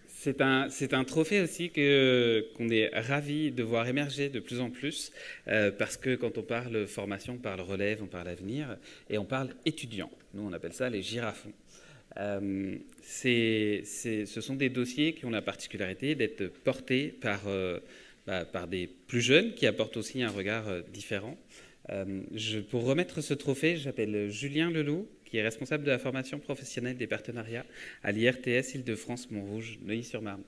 C'est un trophée aussi qu'on est ravi de voir émerger de plus en plus, parce que quand on parle formation, on parle relève, on parle avenir, et on parle étudiants. Nous, on appelle ça les girafons. Ce sont des dossiers qui ont la particularité d'être portés par des plus jeunes qui apportent aussi un regard différent. Pour remettre ce trophée, j'appelle Julien Leloup, qui est responsable de la formation professionnelle des partenariats à l'IRTS Île-de-France Montrouge, Neuilly-sur-Marne.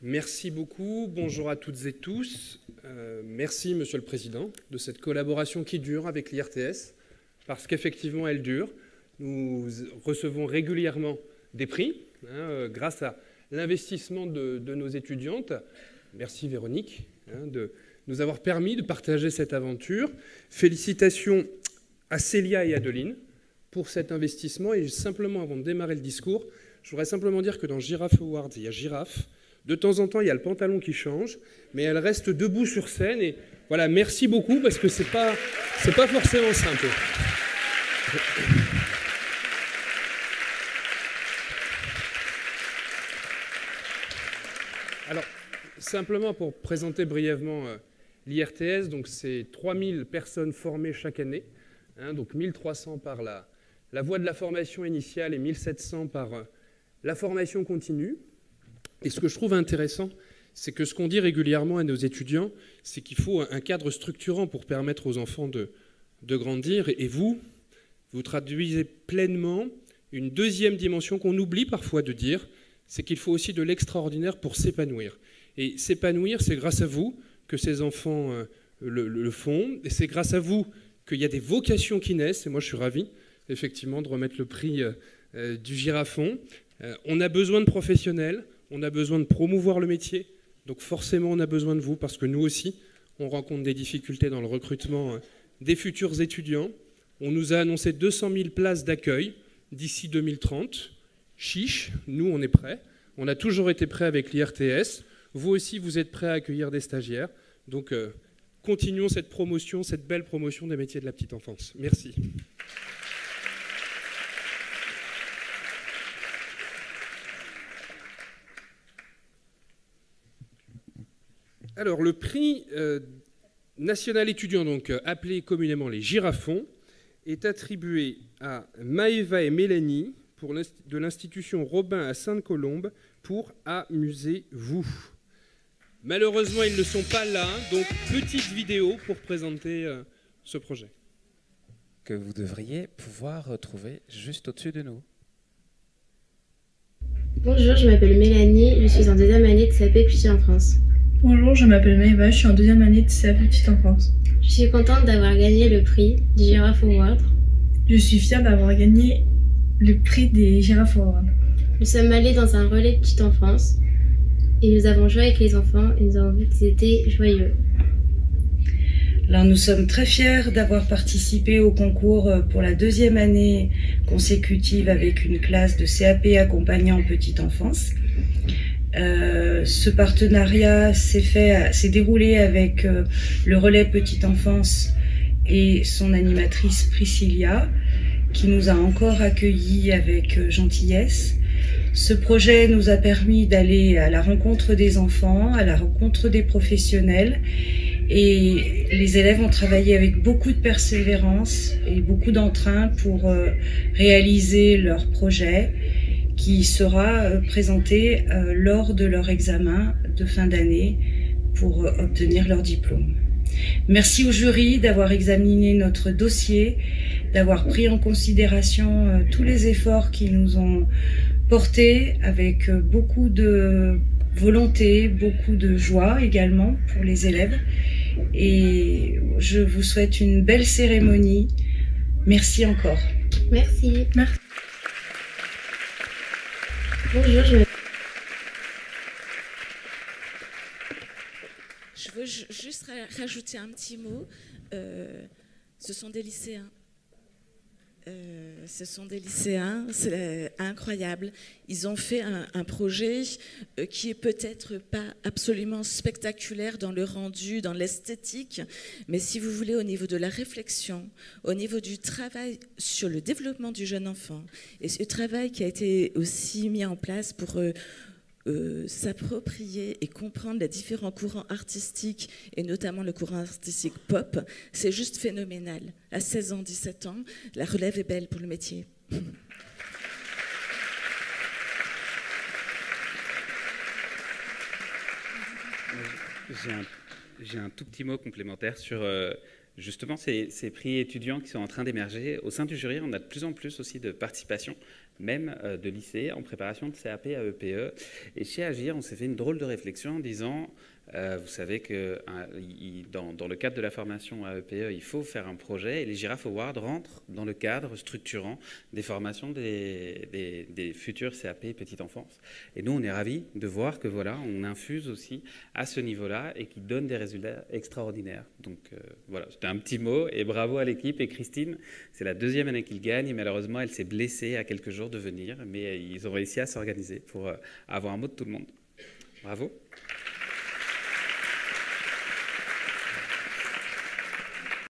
Merci beaucoup, bonjour à toutes et tous. Merci, Monsieur le Président, de cette collaboration qui dure avec l'IRTS, parce qu'effectivement, elle dure. Nous recevons régulièrement des prix, grâce à l'investissement de nos étudiantes. Merci Véronique de nous avoir permis de partager cette aventure. Félicitations à Célia et Adeline pour cet investissement. Et simplement, avant de démarrer le discours, je voudrais simplement dire que dans Giraffe Awards, il y a Girafe. De temps en temps, il y a le pantalon qui change, mais elle reste debout sur scène. Et voilà, merci beaucoup, parce que c'est pas forcément simple. Alors, simplement pour présenter brièvement l'IRTS, donc c'est 3000 personnes formées chaque année, donc 1300 par la voie de la formation initiale et 1700 par la formation continue. Et ce que je trouve intéressant, c'est que ce qu'on dit régulièrement à nos étudiants, c'est qu'il faut un cadre structurant pour permettre aux enfants de grandir. Et vous traduisez pleinement une deuxième dimension qu'on oublie parfois de dire, c'est qu'il faut aussi de l'extraordinaire pour s'épanouir. Et s'épanouir, c'est grâce à vous que ces enfants le font. Et c'est grâce à vous qu'il y a des vocations qui naissent. Et moi, je suis ravi, effectivement, de remettre le prix du Girafon. On a besoin de professionnels, on a besoin de promouvoir le métier. Donc forcément, on a besoin de vous, parce que nous aussi, on rencontre des difficultés dans le recrutement des futurs étudiants. On nous a annoncé 200 000 places d'accueil d'ici 2030. Chiche, nous on est prêts. On a toujours été prêts avec l'IRTS. Vous aussi, vous êtes prêts à accueillir des stagiaires. Donc continuons cette promotion, cette belle promotion des métiers de la petite enfance. Merci. Alors le prix national étudiant, donc appelé communément les Girafons, est attribué à Maëva et Mélanie de l'institution Robin à Sainte-Colombe pour Amusez-vous. Malheureusement, ils ne sont pas là, donc petite vidéo pour présenter ce projet. Que vous devriez pouvoir retrouver juste au-dessus de nous. Bonjour, je m'appelle Mélanie, je suis en deuxième année de CAP Petite Enfance. Bonjour, je m'appelle Maëva, je suis en deuxième année de CAP Petite Enfance. Je suis contente d'avoir gagné le prix du Giraffe Award. Je suis fière d'avoir gagné le prix des Giraffe Awards. Nous sommes allés dans un relais Petite Enfance et nous avons joué avec les enfants et nous avons vu qu'ils étaient joyeux. Alors nous sommes très fiers d'avoir participé au concours pour la deuxième année consécutive avec une classe de CAP accompagnant petite enfance. Ce partenariat s'est déroulé avec le relais petite enfance et son animatrice Priscilla, qui nous a encore accueillis avec gentillesse. Ce projet nous a permis d'aller à la rencontre des enfants, à la rencontre des professionnels, et les élèves ont travaillé avec beaucoup de persévérance et beaucoup d'entrain pour réaliser leur projet qui sera présenté lors de leur examen de fin d'année pour obtenir leur diplôme. Merci au jury d'avoir examiné notre dossier, d'avoir pris en considération tous les efforts qui nous ont portés avec beaucoup de volonté, beaucoup de joie également pour les élèves. Et je vous souhaite une belle cérémonie. Merci encore. Merci. Merci. Bonjour, Je veux juste rajouter un petit mot. Ce sont des lycéens. Ce sont des lycéens, c'est incroyable. Ils ont fait un projet qui est peut-être pas absolument spectaculaire dans le rendu, dans l'esthétique, mais si vous voulez, au niveau de la réflexion, au niveau du travail sur le développement du jeune enfant, et ce travail qui a été aussi mis en place pour s'approprier et comprendre les différents courants artistiques, et notamment le courant artistique pop, c'est juste phénoménal. À 16 ans, 17 ans, la relève est belle pour le métier. J'ai un tout petit mot complémentaire sur justement ces prix étudiants qui sont en train d'émerger. Au sein du jury, on a de plus en plus aussi de participation, même de lycées, en préparation de CAP à EPE. Et chez Agir, on s'est fait une drôle de réflexion en disant, vous savez que dans le cadre de la formation à EPE, il faut faire un projet, et les Giraffe Awards rentrent dans le cadre structurant des formations des futurs CAP petite enfance. Et nous, on est ravis de voir que voilà, on infuse aussi à ce niveau-là et qui donne des résultats extraordinaires. Donc voilà, c'était un petit mot, et bravo à l'équipe. Et Christine, c'est la 2e année qu'il gagne, et malheureusement, elle s'est blessée à quelques jours de venir, mais ils ont réussi à s'organiser pour avoir un mot de tout le monde. Bravo.